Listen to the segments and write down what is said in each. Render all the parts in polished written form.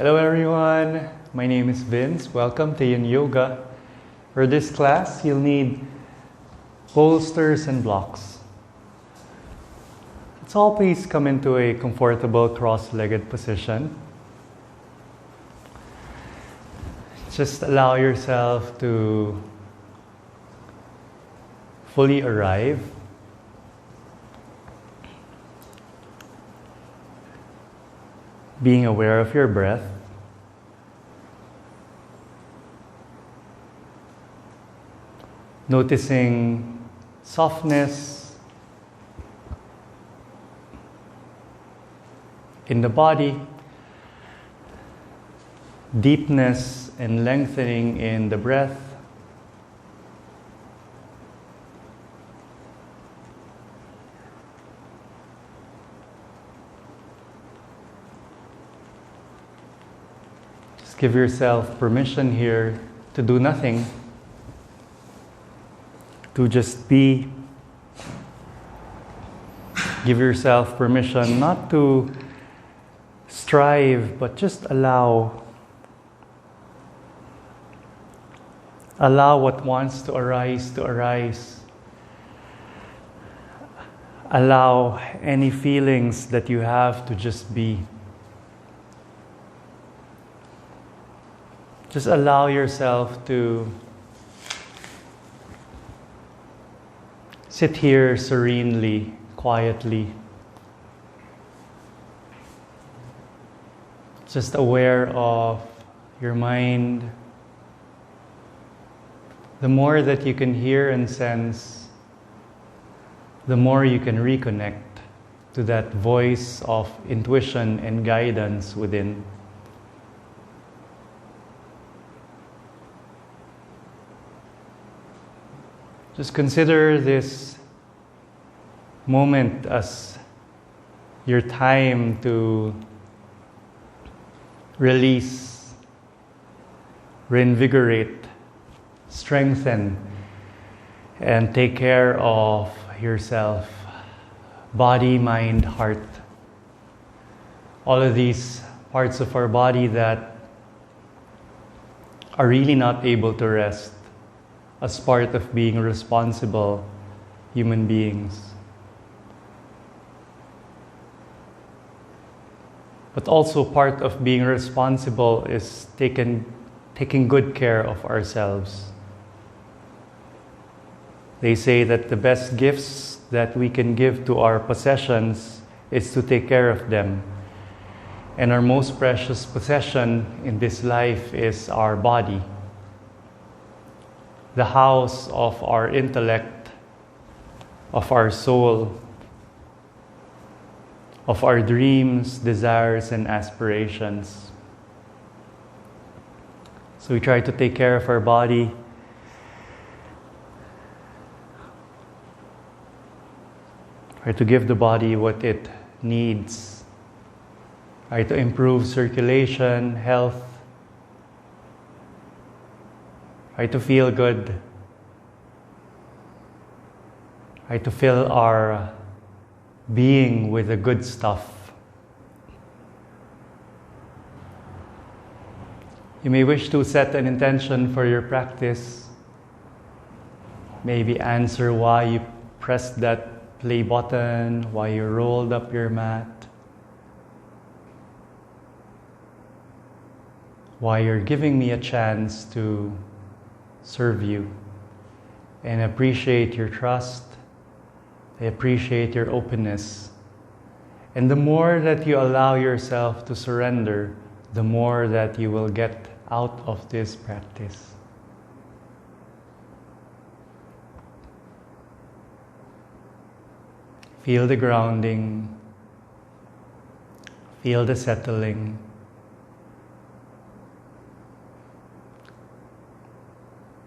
Hello everyone, my name is Vince. Welcome to Yin Yoga. For this class, you'll need bolsters and blocks. Let's all please come into a comfortable cross-legged position. Just allow yourself to fully arrive. Being aware of your breath. Noticing softness in the body, deepness and lengthening in the breath. Just give yourself permission here to do nothing. To just be. Give yourself permission not to strive, but just allow. Allow what wants to arise to arise. Allow any feelings that you have to just be. Just allow yourself to sit here serenely, quietly. Just aware of your mind. The more that you can hear and sense, the more you can reconnect to that voice of intuition and guidance within. Just consider this moment as your time to release, reinvigorate, strengthen, and take care of yourself. Body, mind, heart. All of these parts of our body that are really not able to rest as part of being responsible human beings. But also part of being responsible is taking good care of ourselves. They say that the best gifts that we can give to our possessions is to take care of them. And our most precious possession in this life is our body. The house of our intellect, of our soul, of our dreams, desires, and aspirations. So we try to take care of our body. Try to give the body what it needs. Try to improve circulation, health. Try to feel good. Try to fill our being with the good stuff. You may wish to set an intention for your practice. Maybe answer why you pressed that play button, why you rolled up your mat, why you're giving me a chance to serve you, and appreciate your trust. I appreciate your openness. And the more that you allow yourself to surrender, the more that you will get out of this practice. Feel the grounding. Feel the settling.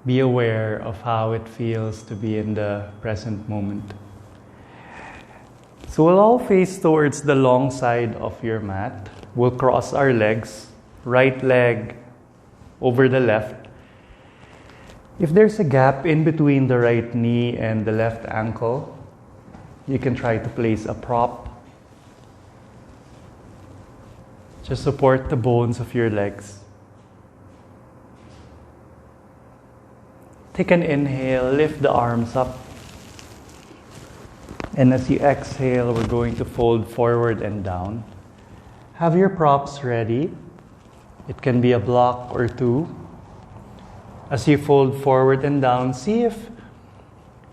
Be aware of how it feels to be in the present moment. So we'll all face towards the long side of your mat. We'll cross our legs, right leg over the left. If there's a gap in between the right knee and the left ankle, you can try to place a prop. Just support the bones of your legs. Take an inhale, lift the arms up. And as you exhale, we're going to fold forward and down. Have your props ready. It can be a block or two. As you fold forward and down, see if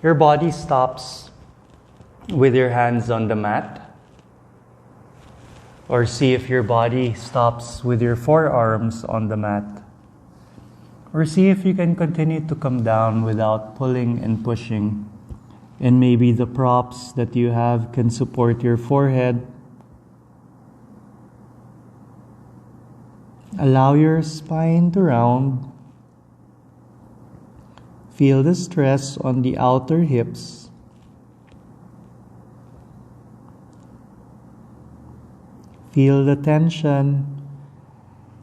your body stops with your hands on the mat. Or see if your body stops with your forearms on the mat. Or see if you can continue to come down without pulling and pushing. And maybe the props that you have can support your forehead. Allow your spine to round. Feel the stress on the outer hips. Feel the tension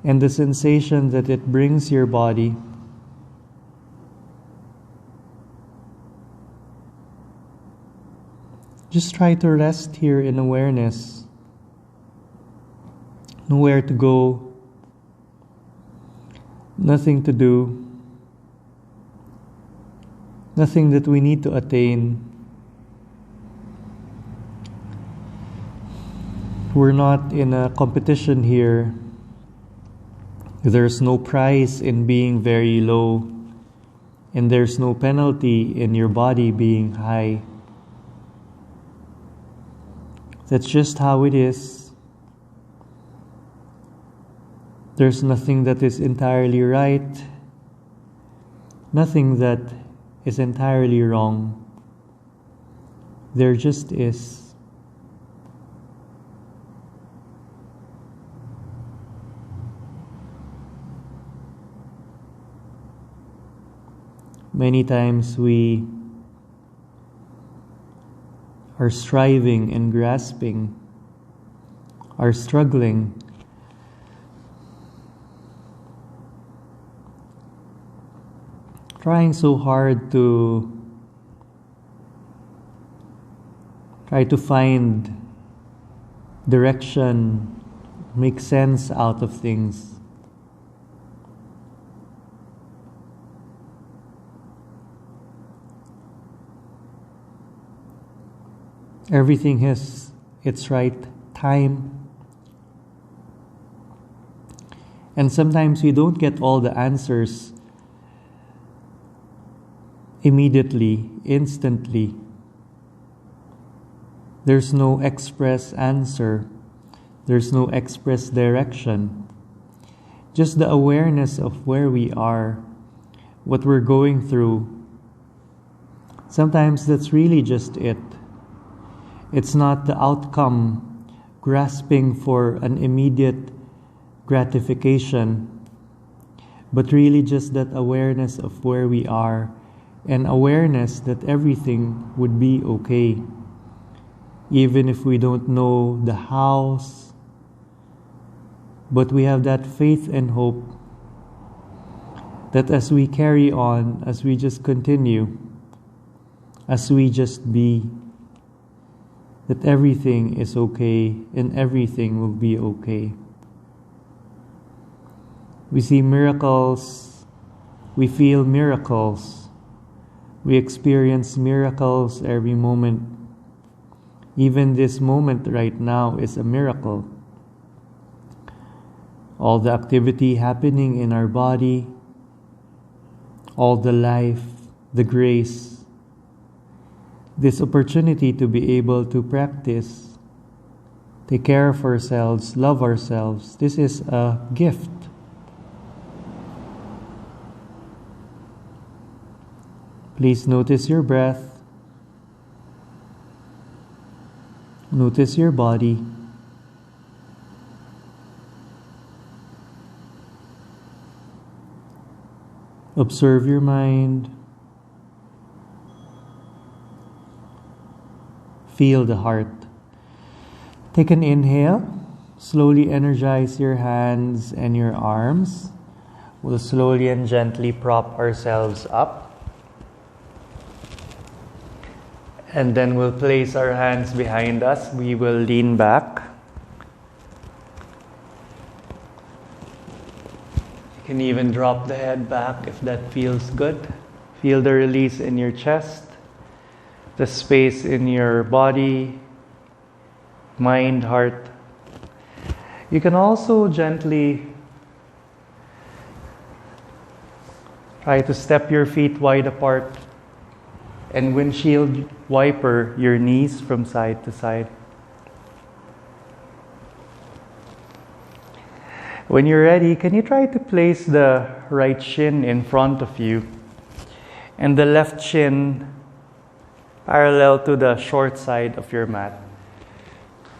and the sensation that it brings your body. Just try to rest here in awareness. Nowhere to go. Nothing to do. Nothing that we need to attain. We're not in a competition here. There's no prize in being very low, and there's no penalty in your body being high. That's just how it is. There's nothing that is entirely right, nothing that is entirely wrong. There just is. Many times we are striving and grasping, are struggling, trying so hard to try to find direction, make sense out of things. Everything has its right time. And sometimes we don't get all the answers immediately, instantly. There's no express answer. There's no express direction. Just the awareness of where we are, what we're going through. Sometimes that's really just it. It's not the outcome, grasping for an immediate gratification, but really just that awareness of where we are and awareness that everything would be okay. Even if we don't know the hows, but we have that faith and hope that as we carry on, as we just continue, as we just be, that everything is okay and everything will be okay. We see miracles, we feel miracles, we experience miracles every moment. Even this moment right now is a miracle. All the activity happening in our body, all the life, the grace, this opportunity to be able to practice, take care of ourselves, love ourselves, this is a gift. Please notice your breath. Notice your body. Observe your mind. Feel the heart. Take an inhale. Slowly energize your hands and your arms. We'll slowly and gently prop ourselves up. And then we'll place our hands behind us. We will lean back. can even drop the head back if that feels good. Feel the release in your chest, the space in your body, mind, heart. You can also gently try to step your feet wide apart and windshield wiper your knees from side to side. When you're ready, can you try to place the right shin in front of you and the left shin parallel to the short side of your mat?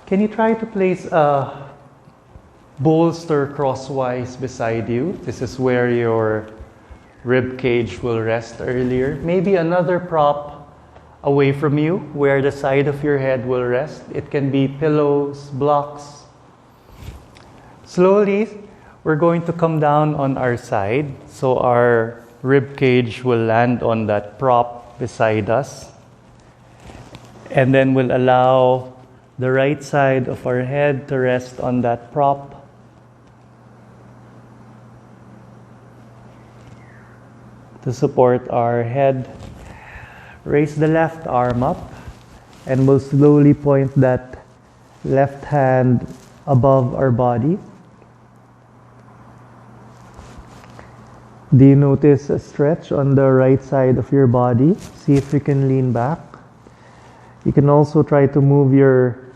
Can you try to place a bolster crosswise beside you? This is where your rib cage will rest earlier. Maybe another prop away from you where the side of your head will rest. It can be pillows, blocks. Slowly, we're going to come down on our side so our rib cage will land on that prop beside us. And then we'll allow the right side of our head to rest on that prop. To support our head, raise the left arm up and we'll slowly point that left hand above our body. Do you notice a stretch on the right side of your body? See if you can lean back. You can also try to move your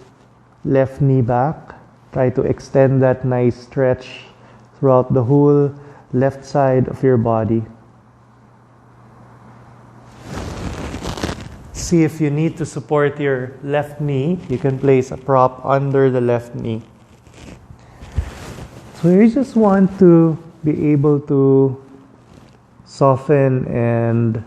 left knee back. Try to extend that nice stretch throughout the whole left side of your body. See if you need to support your left knee. You can place a prop under the left knee. So you just want to be able to soften and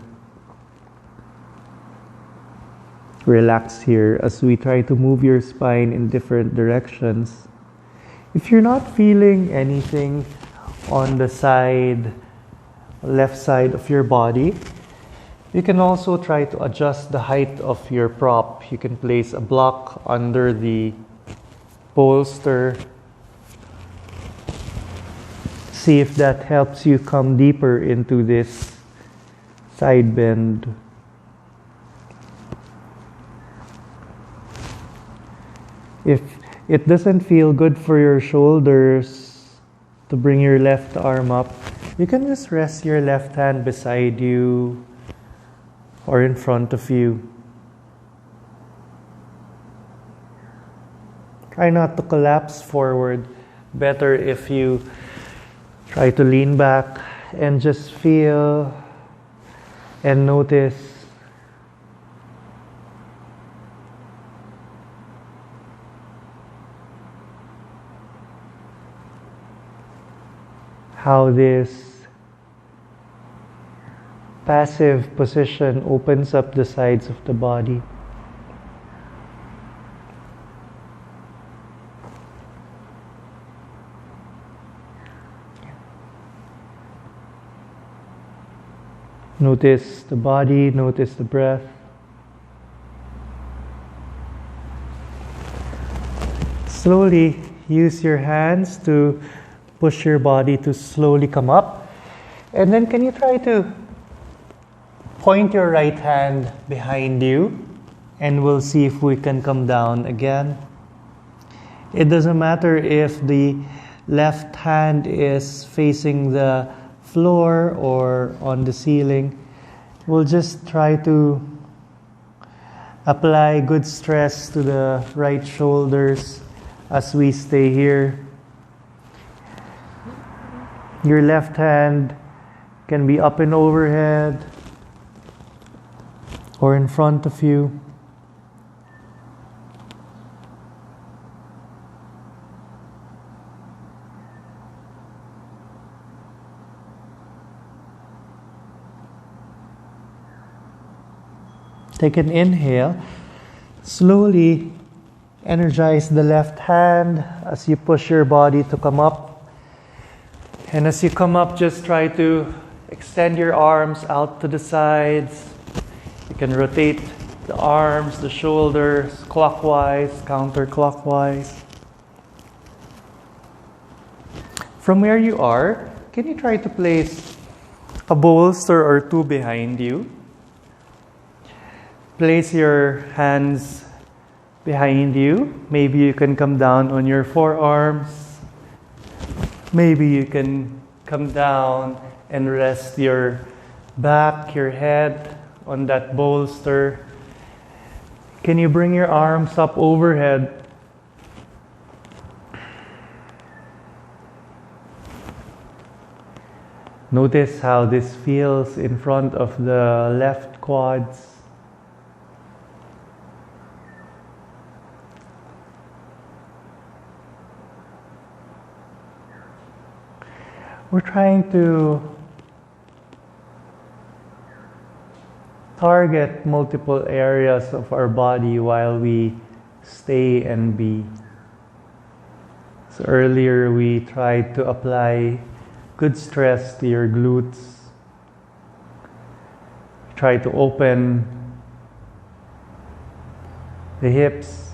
relax here as we try to move your spine in different directions. If you're not feeling anything on the side, left side of your body, you can also try to adjust the height of your prop. You can place a block under the bolster. See if that helps you come deeper into this side bend. If it doesn't feel good for your shoulders to bring your left arm up, you can just rest your left hand beside you or in front of you. Try not to collapse forward. Better if you try to lean back and just feel and notice how this passive position opens up the sides of the body. Notice the body, notice the breath. Slowly use your hands to push your body to slowly come up. And then can you try to point your right hand behind you and we'll see if we can come down again. It doesn't matter if the left hand is facing the floor or on the ceiling. We'll just try to apply good stress to the right shoulders as we stay here. Your left hand can be up and overhead or in front of you. Take an inhale. Slowly energize the left hand as you push your body to come up. And as you come up, just try to extend your arms out to the sides. You can rotate the arms, the shoulders, clockwise, counterclockwise. From where you are, can you try to place a bolster or two behind you? Place your hands behind you. Maybe you can come down on your forearms. Maybe you can come down and rest your back, your head on that bolster. Can you bring your arms up overhead? Notice how this feels in front of the left quads. We're trying to target multiple areas of our body while we stay and be. So earlier we tried to apply good stress to your glutes. Try to open the hips.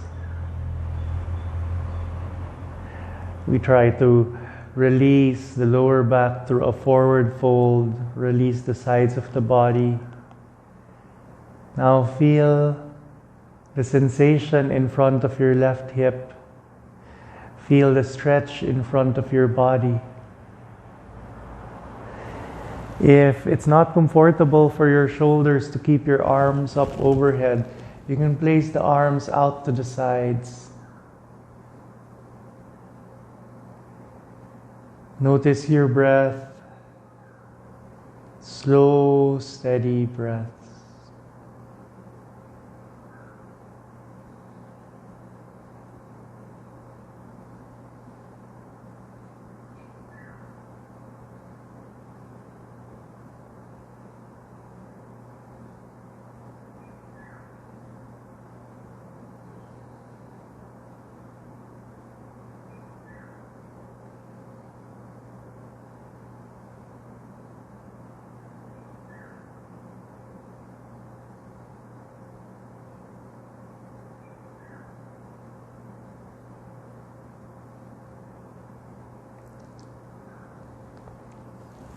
We try to release the lower back through a forward fold. Release the sides of the body. Now feel the sensation in front of your left hip. Feel the stretch in front of your body. If it's not comfortable for your shoulders to keep your arms up overhead, you can place the arms out to the sides. Notice your breath. Slow, steady breath.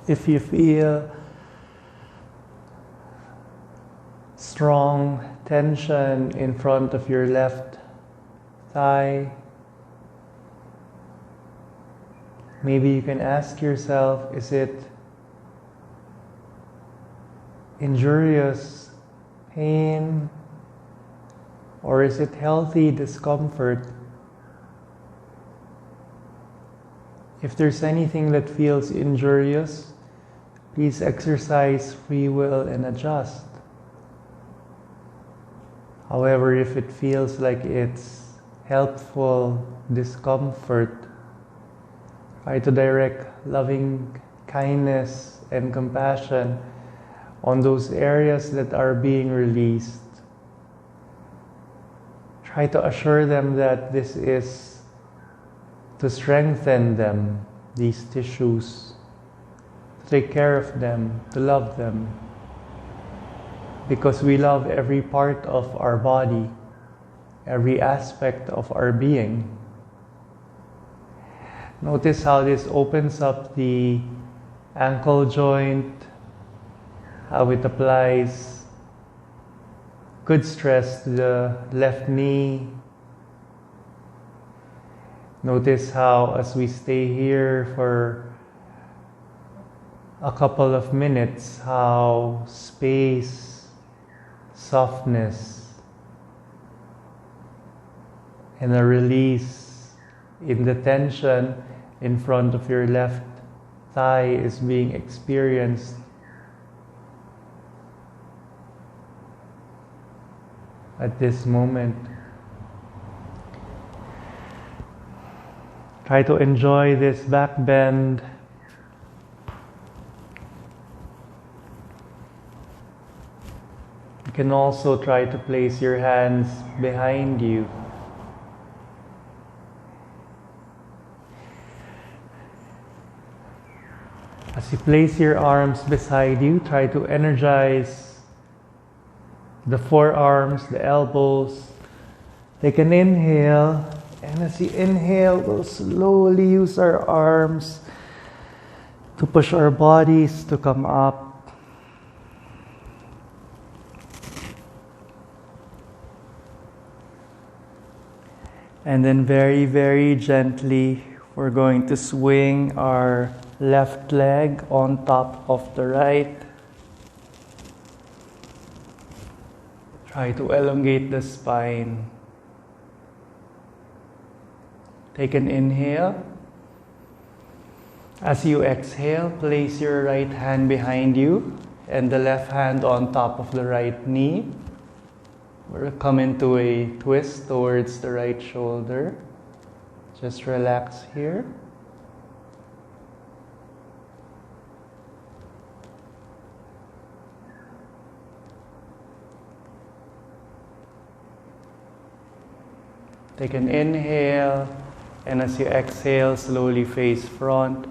If you feel strong tension in front of your left thigh, maybe you can ask yourself, is it injurious pain or is it healthy discomfort? If there's anything that feels injurious, please exercise free will and adjust. However, if it feels like it's helpful discomfort, try to direct loving kindness and compassion on those areas that are being released. Try to assure them that this is to strengthen them, these tissues, to take care of them, to love them. Because we love every part of our body, every aspect of our being. Notice how this opens up the ankle joint, how it applies good stress to the left knee. Notice how as we stay here for a couple of minutes, how space, softness, and a release in the tension in front of your left thigh is being experienced. At this moment, try to enjoy this back bend. You can also try to place your hands behind you. As you place your arms beside you, try to energize the forearms, the elbows. Take an inhale, and as you inhale, we'll slowly use our arms to push our bodies to come up. And then very, very gently, we're going to swing our left leg on top of the right. Try to elongate the spine. Take an inhale. As you exhale, place your right hand behind you and the left hand on top of the right knee. We'll come into a twist towards the right shoulder. Just relax here. Take an inhale, and as you exhale, slowly face front.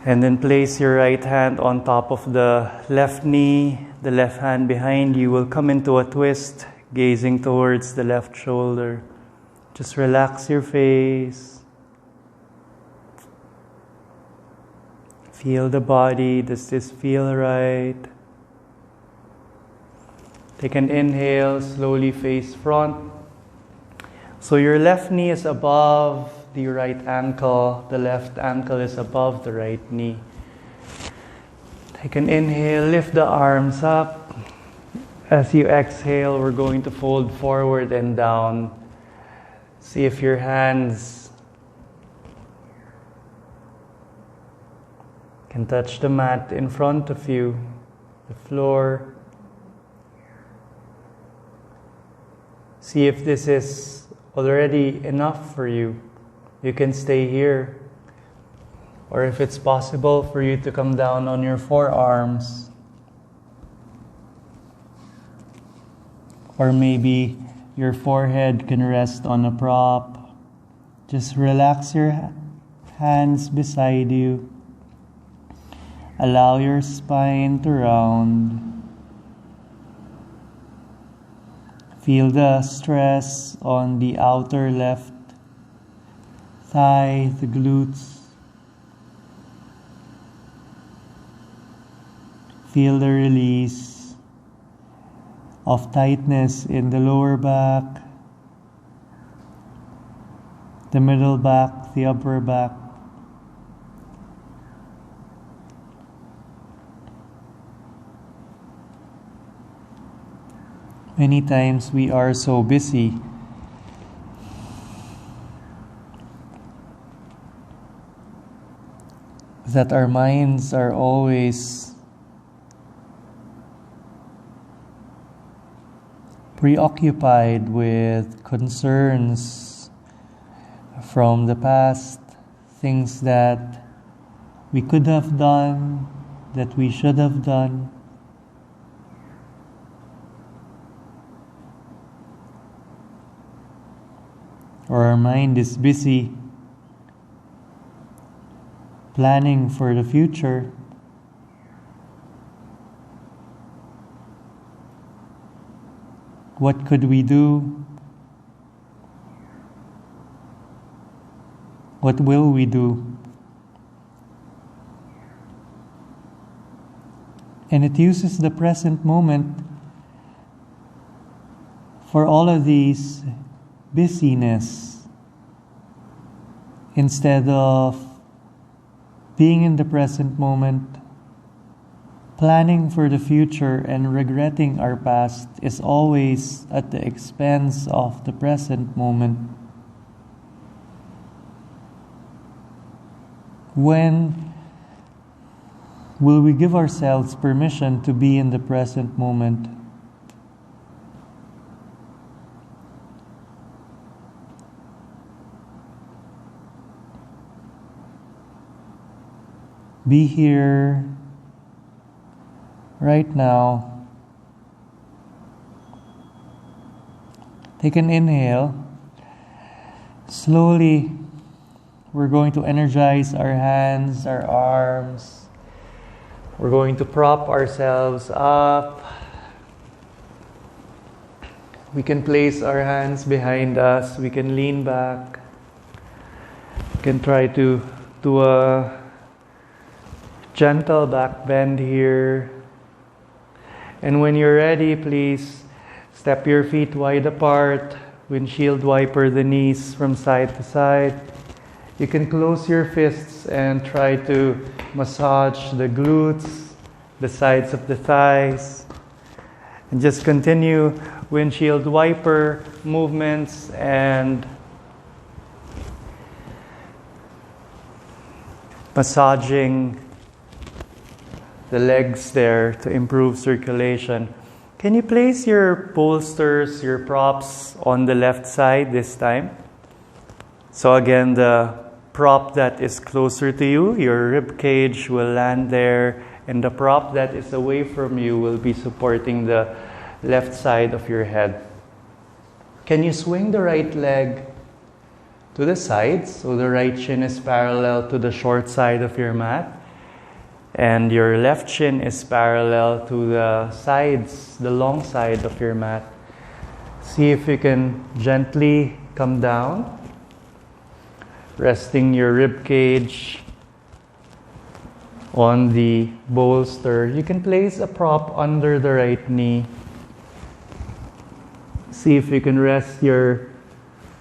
And then place your right hand on top of the left knee. The left hand behind you will come into a twist, gazing towards the left shoulder. Just relax your face. Feel the body. Does this feel right? Take an inhale, slowly face front. So your left knee is above the right ankle. The left ankle is above the right knee. Take an inhale, lift the arms up. As you exhale, we're going to fold forward and down. See if your hands can touch the mat in front of you, the floor. See if this is already enough for you. You can stay here. Or if it's possible for you to come down on your forearms. Or maybe your forehead can rest on a prop. Just relax your hands beside you. Allow your spine to round. Feel the stress on the outer left thigh, the glutes. Feel the release of tightness in the lower back, the middle back, the upper back. Many times we are so busy that our minds are always preoccupied with concerns from the past, things that we could have done, that we should have done. Or our mind is busy planning for the future. What could we do? What will we do? And it uses the present moment for all of these busyness instead of being in the present moment. Planning for the future and regretting our past is always at the expense of the present moment. When will we give ourselves permission to be in the present moment? Be here right now. Take an inhale. Slowly, we're going to energize our hands, our arms. We're going to prop ourselves up. We can place our hands behind us. We can lean back. We can try to do a Gentle back bend here. And when you're ready, please step your feet wide apart. Windshield wiper the knees from side to side. You can close your fists and try to massage the glutes, the sides of the thighs. And just continue windshield wiper movements and massaging the legs there to improve circulation. Can you place your bolsters, your props on the left side this time? So again, the prop that is closer to you, your rib cage will land there, and the prop that is away from you will be supporting the left side of your head. Can you swing the right leg to the side so the right shin is parallel to the short side of your mat? And your left shin is parallel to the sides, the long side of your mat. See if you can gently come down, resting your rib cage on the bolster. You can place a prop under the right knee. See if you can rest your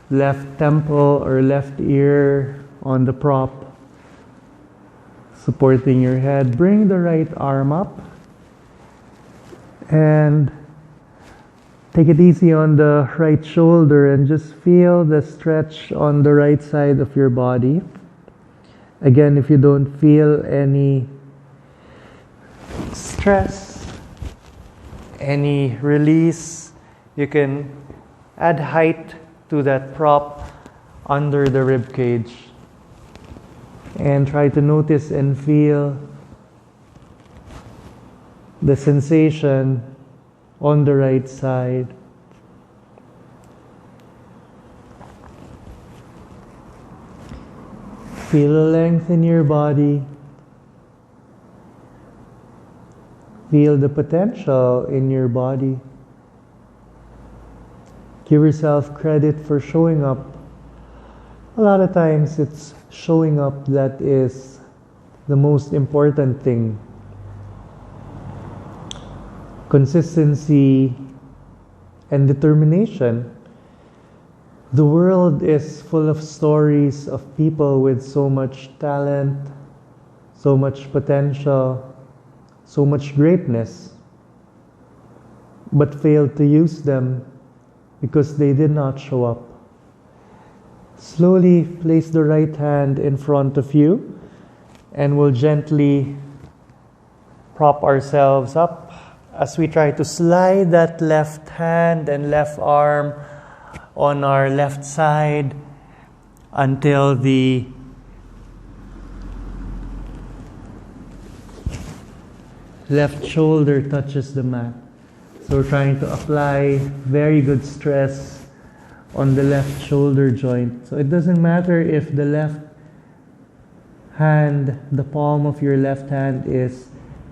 left temple or left ear on the prop, supporting your head. Bring the right arm up and take it easy on the right shoulder and just feel the stretch on the right side of your body. Again, if you don't feel any stress, any release, you can add height to that prop under the rib cage. And try to notice and feel the sensation on the right side. Feel the length in your body. Feel the potential in your body. Give yourself credit for showing up. A lot of times it's showing up that is the most important thing. Consistency and determination. The world is full of stories of people with so much talent, so much potential, so much greatness, but failed to use them because they did not show up. Slowly place the right hand in front of you and we'll gently prop ourselves up as we try to slide that left hand and left arm on our left side until the left shoulder touches the mat. So we're trying to apply very good stress on the left shoulder joint. So it doesn't matter if the left hand, the palm of your left hand is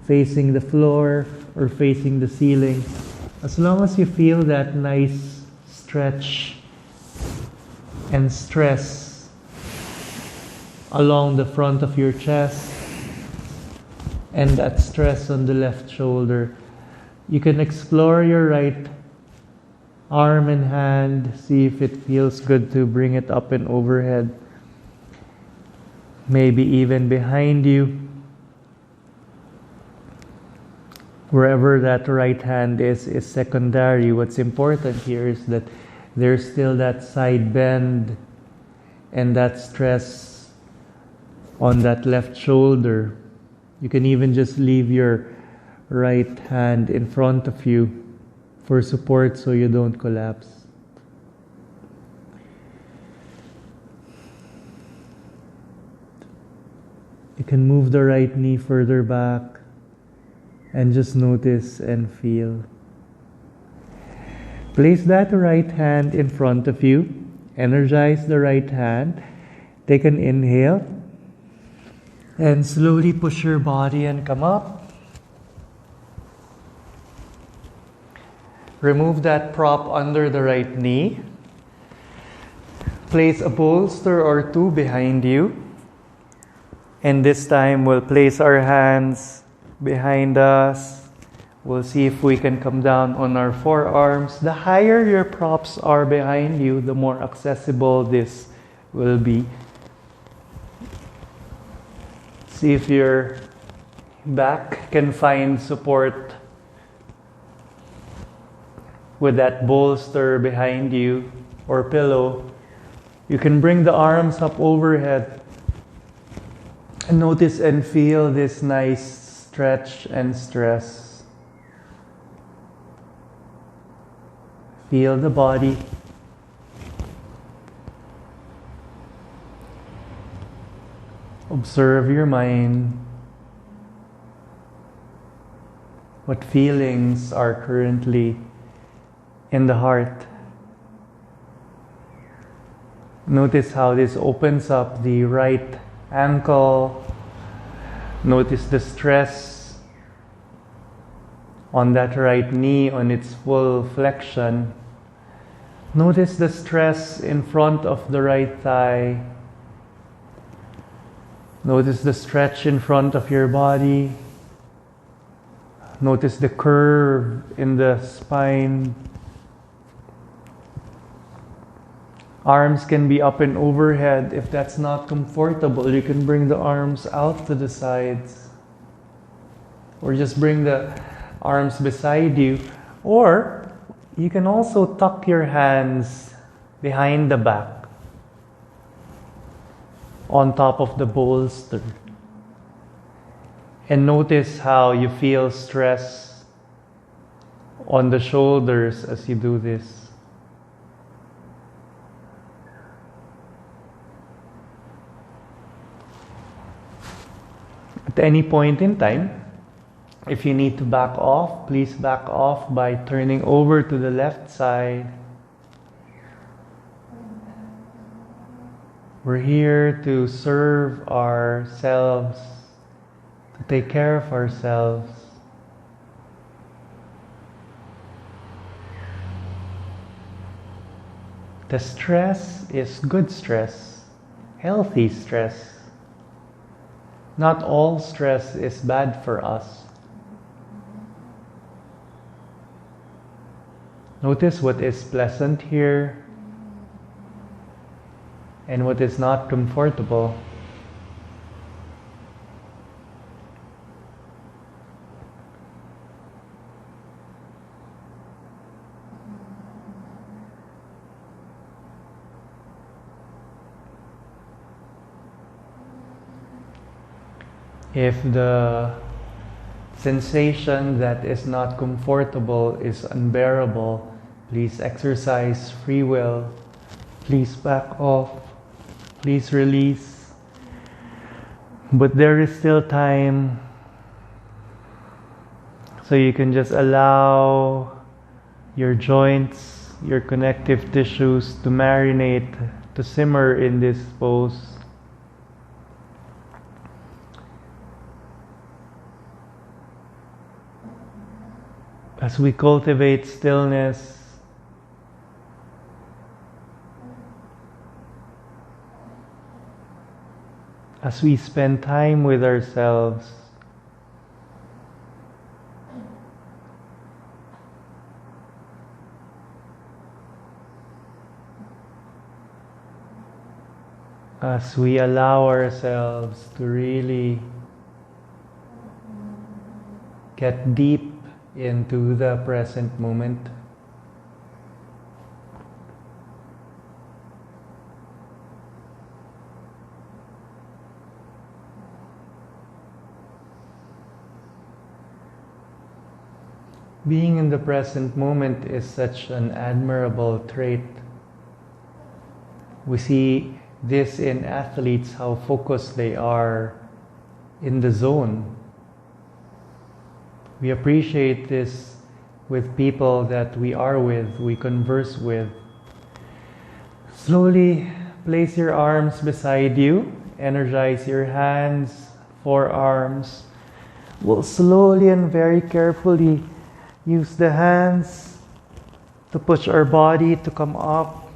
facing the floor or facing the ceiling. As long as you feel that nice stretch and stress along the front of your chest and that stress on the left shoulder, you can explore your right arm and hand, see if it feels good to bring it up and overhead. Maybe even behind you. Wherever that right hand is secondary. What's important here is that there's still that side bend and that stress on that left shoulder. You can even just leave your right hand in front of you for support so you don't collapse. You can move the right knee further back and just notice and feel. Place that right hand in front of you. Energize the right hand. Take an inhale and slowly push your body and come up. Remove that prop under the right knee. Place a bolster or two behind you. And this time we'll place our hands behind us. We'll see if we can come down on our forearms. The higher your props are behind you, the more accessible this will be. See if your back can find support with that bolster behind you or pillow. You can bring the arms up overhead and notice and feel this nice stretch and stress. Feel the body. Observe your mind. What feelings are currently in the heart? Notice how this opens up the right ankle. Notice the stress on that right knee on its full flexion. Notice the stress in front of the right thigh. Notice the stretch in front of your body. Notice the curve in the spine. Arms can be up and overhead. If that's not comfortable, you can bring the arms out to the sides. Or just bring the arms beside you. Or you can also tuck your hands behind the back on top of the bolster. And notice how you feel stress on the shoulders as you do this. At any point in time, if you need to back off, please back off by turning over to the left side. We're here to serve ourselves, to take care of ourselves. The stress is good stress, healthy stress. Not all stress is bad for us. Notice what is pleasant here and what is not comfortable. If the sensation that is not comfortable is unbearable, please exercise free will. Please back off. Please release. But there is still time, so you can just allow your joints, your connective tissues to marinate, to simmer in this pose. As we cultivate stillness, as we spend time with ourselves, as we allow ourselves to really get deep into the present moment. Being in the present moment is such an admirable trait. We see this in athletes, how focused they are in the zone. We appreciate this with people that we are with, we converse with. Slowly place your arms beside you, energize your hands, forearms. We'll slowly and very carefully use the hands to push our body to come up.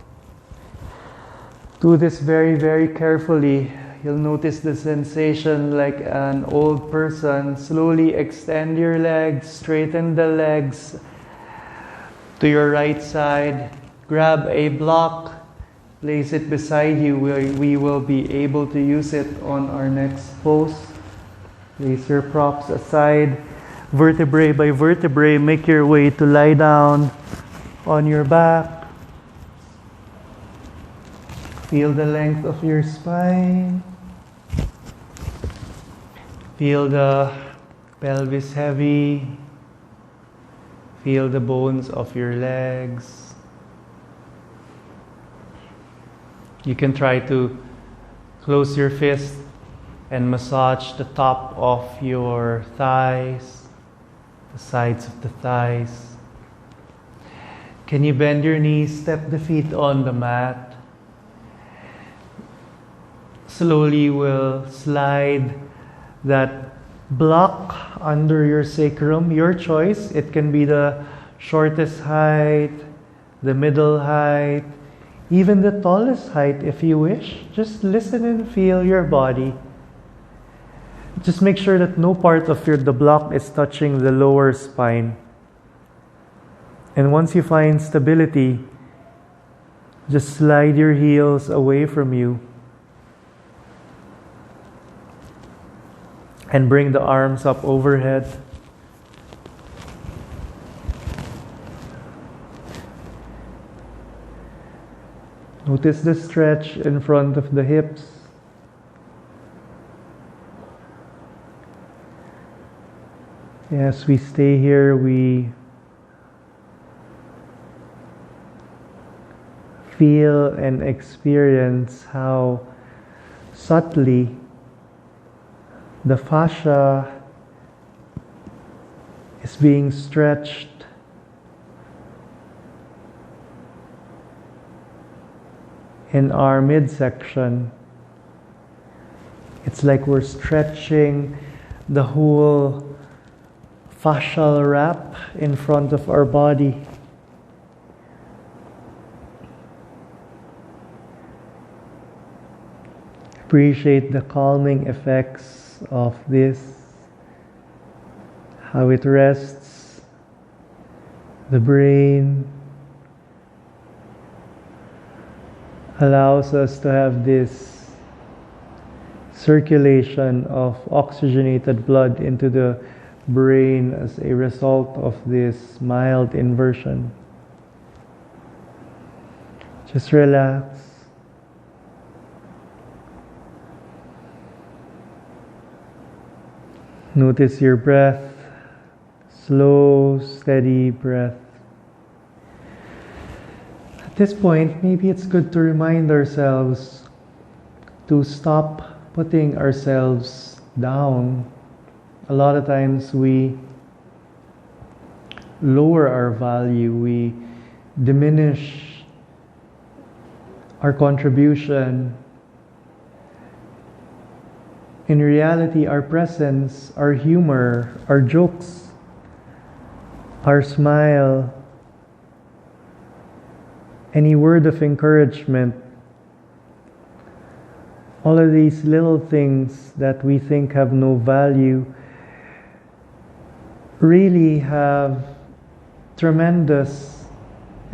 Do this very, very carefully. you'll notice the sensation like an old person. Slowly extend your legs, straighten the legs to your right side. Grab a block, place it beside you where we will be able to use it on our next pose. Place your props aside. Vertebrae by vertebrae, make your way to lie down on your back. Feel the length of your spine. Feel the pelvis heavy. Feel the bones of your legs. You can try to close your fist and massage the top of your thighs, the sides of the thighs. Can you bend your knees, step the feet on the mat? Slowly we'll slide that block under your sacrum, your choice. It can be the shortest height, the middle height, even the tallest height if you wish. Just listen and feel your body. Just make sure that no part of the block is touching the lower spine. And once you find stability, just slide your heels away from you. And bring the arms up overhead. Notice the stretch in front of the hips. As we stay here, we feel and experience how subtly the fascia is being stretched. In our midsection, it's like we're stretching the whole fascial wrap in front of our body. Appreciate the calming effects of this, how it rests the brain, allows us to have this circulation of oxygenated blood into the brain as a result of this mild inversion. Just relax. Notice your breath, slow, steady breath. At this point, maybe it's good to remind ourselves to stop putting ourselves down. A lot of times we lower our value, we diminish our contribution. In reality, our presence, our humor, our jokes, our smile, any word of encouragement, all of these little things that we think have no value really have tremendous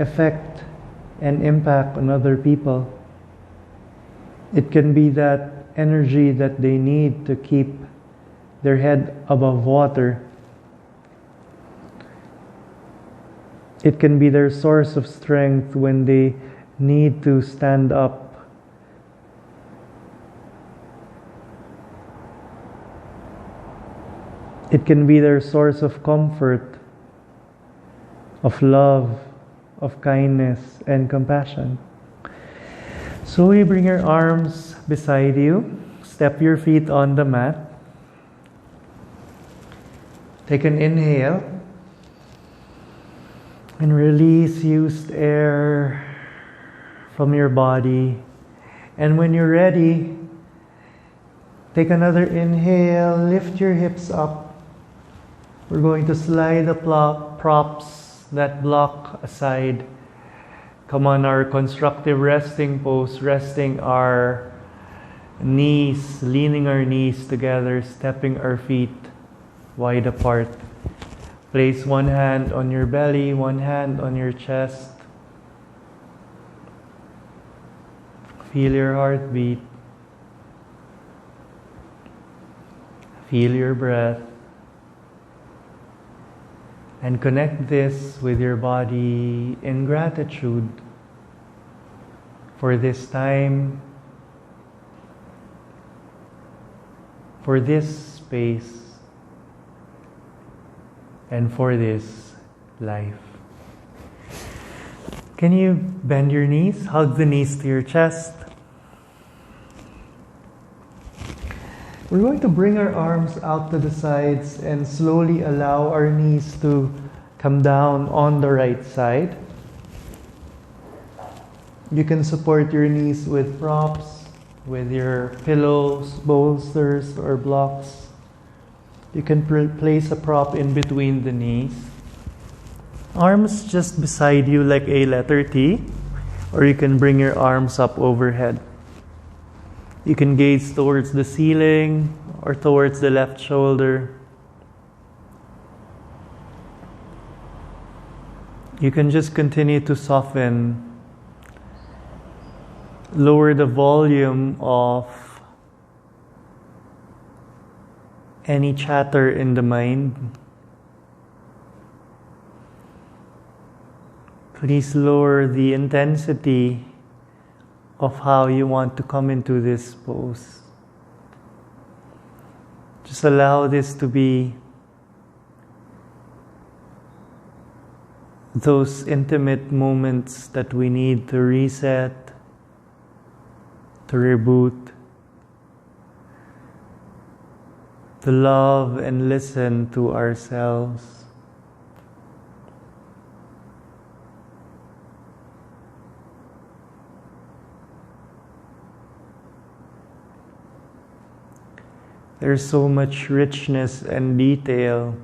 effect and impact on other people. It can be that energy that they need to keep their head above water. It can be their source of strength when they need to stand up. It can be their source of comfort, of love, of kindness and compassion. Slowly bring your arms beside you. Step your feet on the mat. Take an inhale and release used air from your body. And when you're ready, take another inhale, lift your hips up. We're going to slide the props, that block aside. Come on our constructive resting pose, resting our Knees, leaning our knees together, stepping our feet wide apart. Place one hand on your belly, one hand on your chest. Feel your heartbeat. Feel your breath. And connect this with your body in gratitude for this time, for this space, and for this life. Can you bend your knees? Hug the knees to your chest. We're going to bring our arms out to the sides and slowly allow our knees to come down on the right side. You can support your knees with props, with your pillows, bolsters, or blocks. You can place a prop in between the knees. Arms just beside you like a letter T, or you can bring your arms up overhead. You can gaze towards the ceiling or towards the left shoulder. You can just continue to soften, lower the volume of any chatter in the mind. Please lower the intensity of how you want to come into this pose. Just allow this to be those intimate moments that we need to reset, to reboot, to love and listen to ourselves. There's so much richness and detail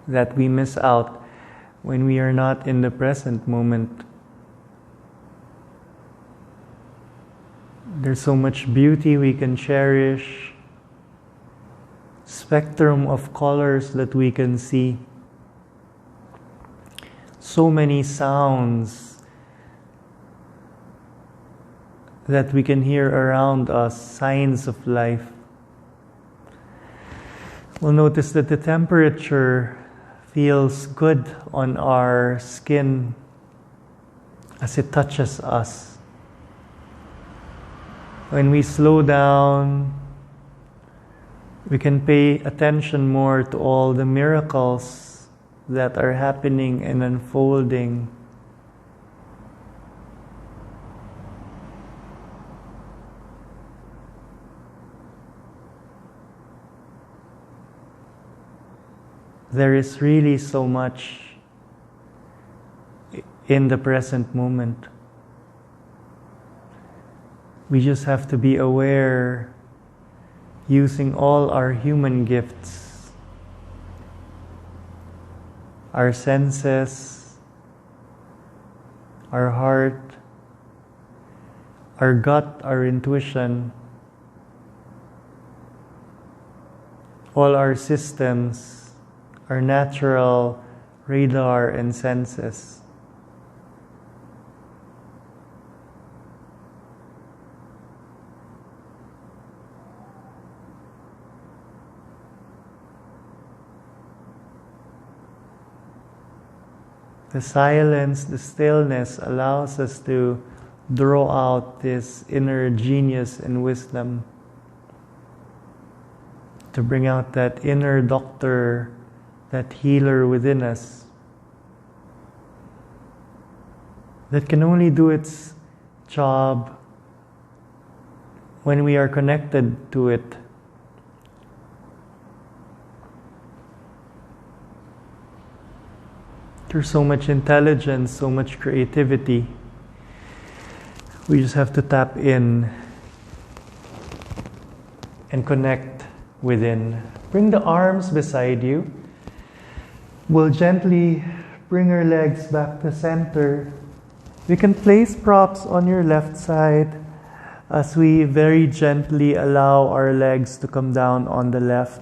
that we miss out when we are not in the present moment. There's so much beauty we can cherish, spectrum of colors that we can see, so many sounds that we can hear around us, signs of life. We'll notice that the temperature feels good on our skin as it touches us. When we slow down, we can pay attention more to all the miracles that are happening and unfolding. There is really so much in the present moment. We just have to be aware, using all our human gifts, our senses, our heart, our gut, our intuition, all our systems, our natural radar and senses. The silence, the stillness allows us to draw out this inner genius and wisdom, to bring out that inner doctor, that healer within us that can only do its job when we are connected to it. There's so much intelligence, so much creativity. We just have to tap in and connect within. Bring the arms beside you. We'll gently bring our legs back to center. You can place props on your left side. as we very gently allow our legs to come down on the left.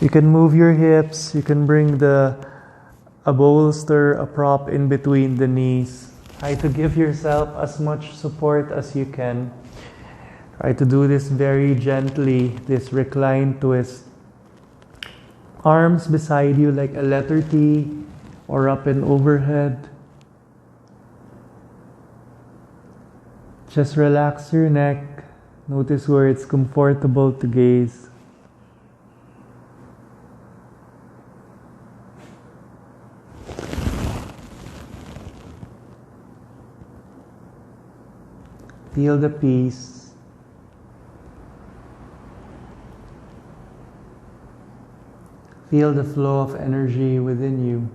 You can move your hips, you can bring a bolster, a prop in between the knees. Try to give yourself as much support as you can. Try to do this very gently, this recline twist. Arms beside you like a letter T or up and overhead. Just relax your neck. Notice where it's comfortable to gaze. Feel the peace. Feel the flow of energy within you.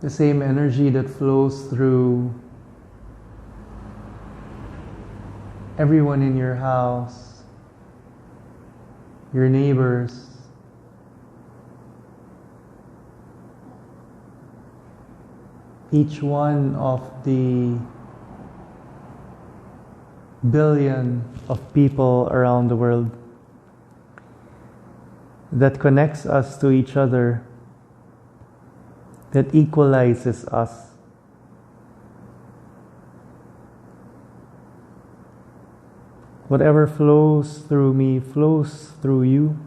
The same energy that flows through everyone in your house, your neighbors, each one of the billion of people around the world, that connects us to each other, that equalizes us. Whatever flows through me flows through you.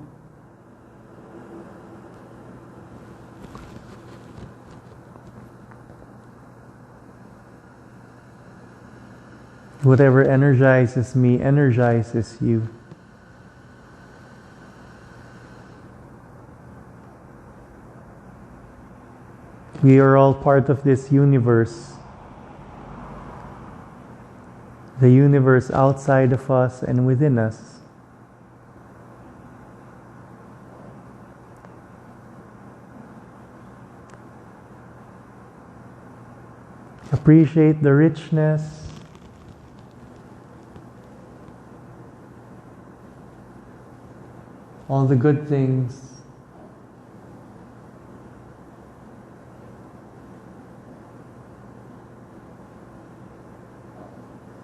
Whatever energizes me energizes you. We are all part of this universe. The universe outside of us and within us. Appreciate the richness. All the good things.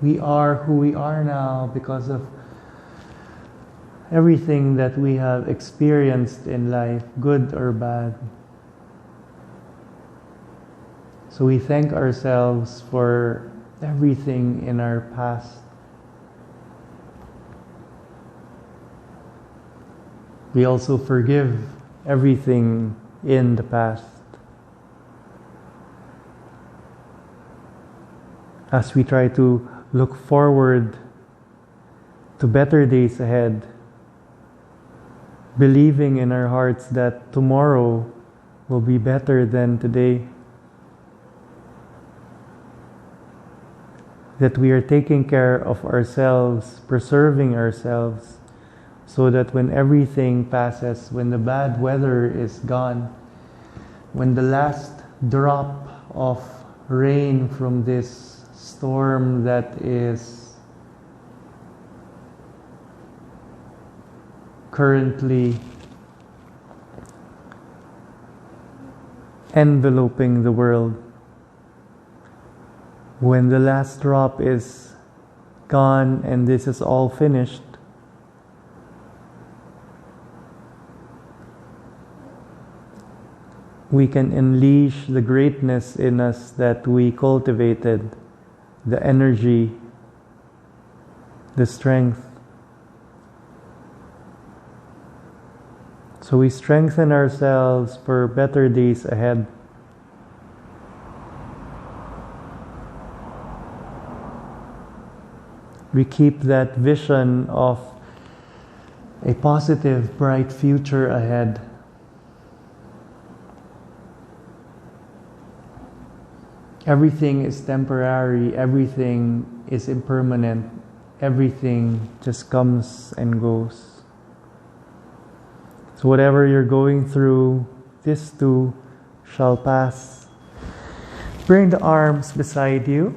We are who we are now because of everything that we have experienced in life, good or bad. So we thank ourselves for everything in our past. We also forgive everything in the past. As we try to look forward to better days ahead, believing in our hearts that tomorrow will be better than today, that we are taking care of ourselves, preserving ourselves, so that when everything passes, when the bad weather is gone, when the last drop of rain from this storm that is currently enveloping the world, when the last drop is gone and this is all finished, we can unleash the greatness in us that we cultivated, the energy, the strength. So we strengthen ourselves for better days ahead. We keep that vision of a positive, bright future ahead. Everything is temporary, everything is impermanent, everything just comes and goes. So whatever you're going through, this too shall pass. Bring the arms beside you.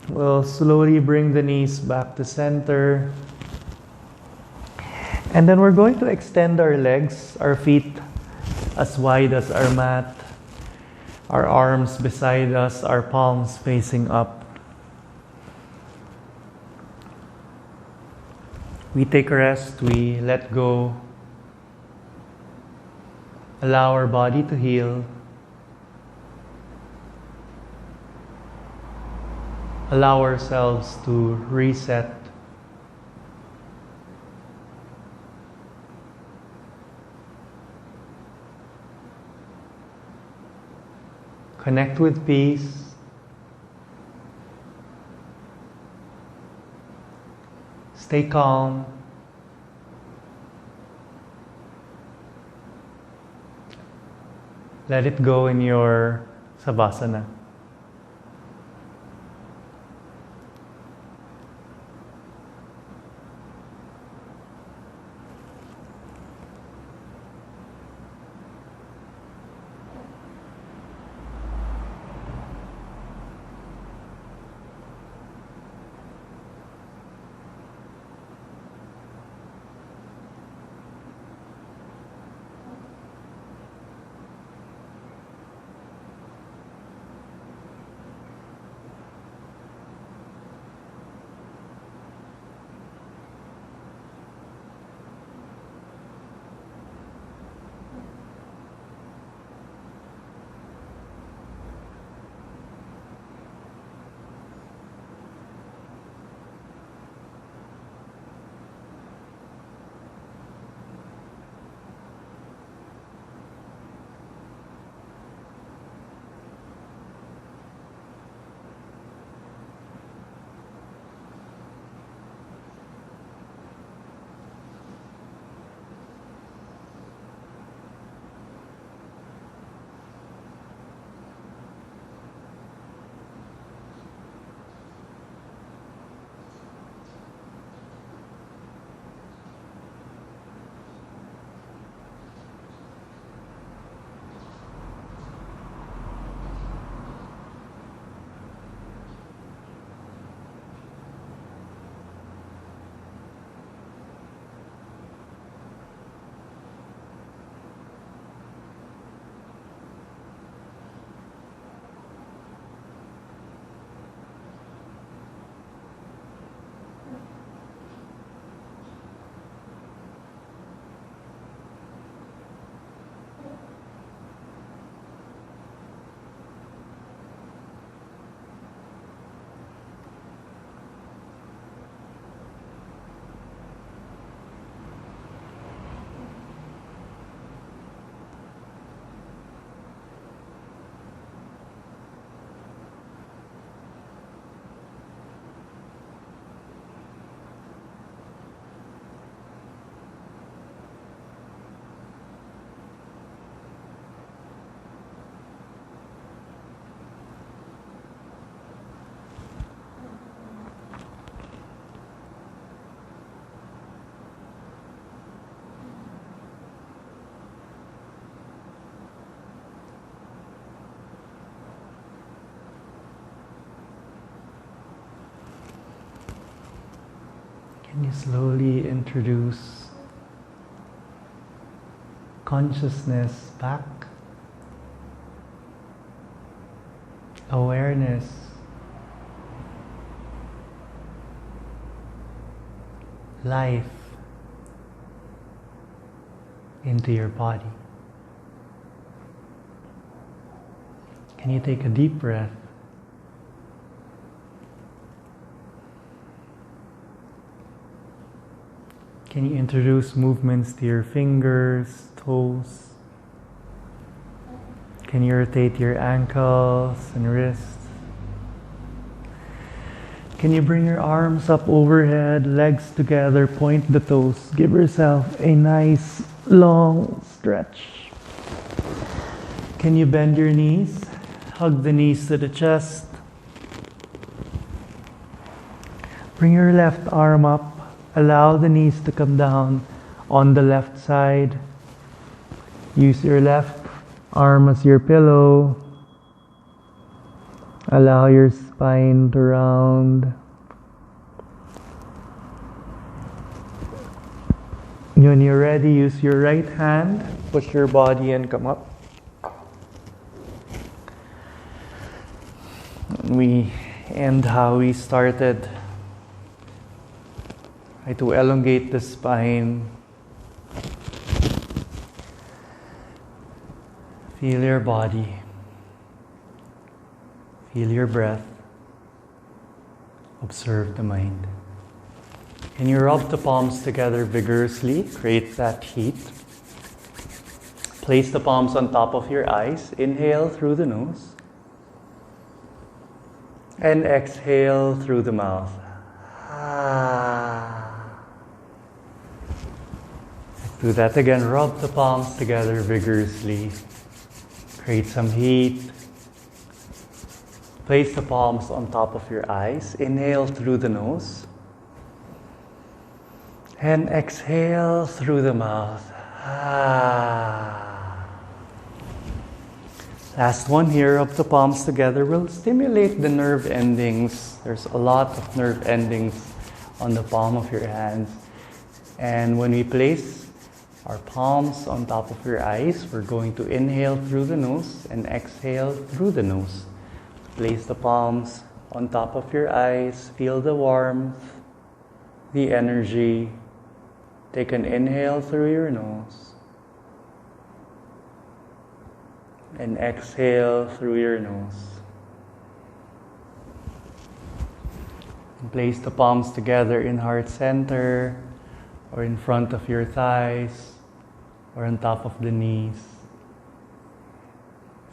We'll slowly bring the knees back to center. And then we're going to extend our legs, our feet as wide as our mat. Our arms beside us, our palms facing up. We take a rest, we let go, allow our body to heal, allow ourselves to reset. Connect with peace. Stay calm. Let it go in your Savasana. Can you slowly introduce consciousness back? Awareness. Life into your body. Can you take a deep breath? Can you introduce movements to your fingers, toes? Can you rotate your ankles and wrists? Can you bring your arms up overhead, legs together, point the toes. Give yourself a nice long stretch. Can you bend your knees? Hug the knees to the chest. Bring your left arm up. Allow the knees to come down on the left side. Use your left arm as your pillow. Allow your spine to round. When you're ready, use your right hand. Push your body and come up. We end how we started. Try to elongate the spine. Feel your body. Feel your breath. Observe the mind. Can you rub the palms together vigorously? Create that heat. Place the palms on top of your eyes. Inhale through the nose. And exhale through the mouth. Do that again. Rub the palms together vigorously. Create some heat. Place the palms on top of your eyes. Inhale through the nose. And exhale through the mouth. Last one here. Rub the palms together. We'll stimulate the nerve endings. There's a lot of nerve endings on the palm of your hands. And when we place our palms on top of your eyes, we're going to inhale through the nose and exhale through the nose. Place the palms on top of your eyes. Feel the warmth, the energy. Take an inhale through your nose and exhale through your nose. And place the palms together in heart center or in front of your thighs or on top of the knees.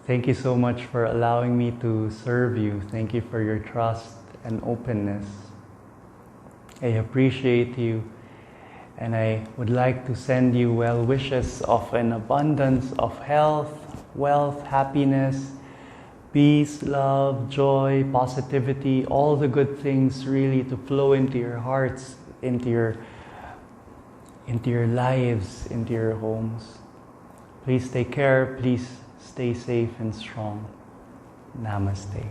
Thank you so much for allowing me to serve you. Thank you for your trust and openness. I appreciate you, and I would like to send you well wishes of an abundance of health, wealth, happiness, peace, love, joy, positivity, all the good things really to flow into your hearts, into your lives, into your homes. Please take care. Please stay safe and strong. Namaste.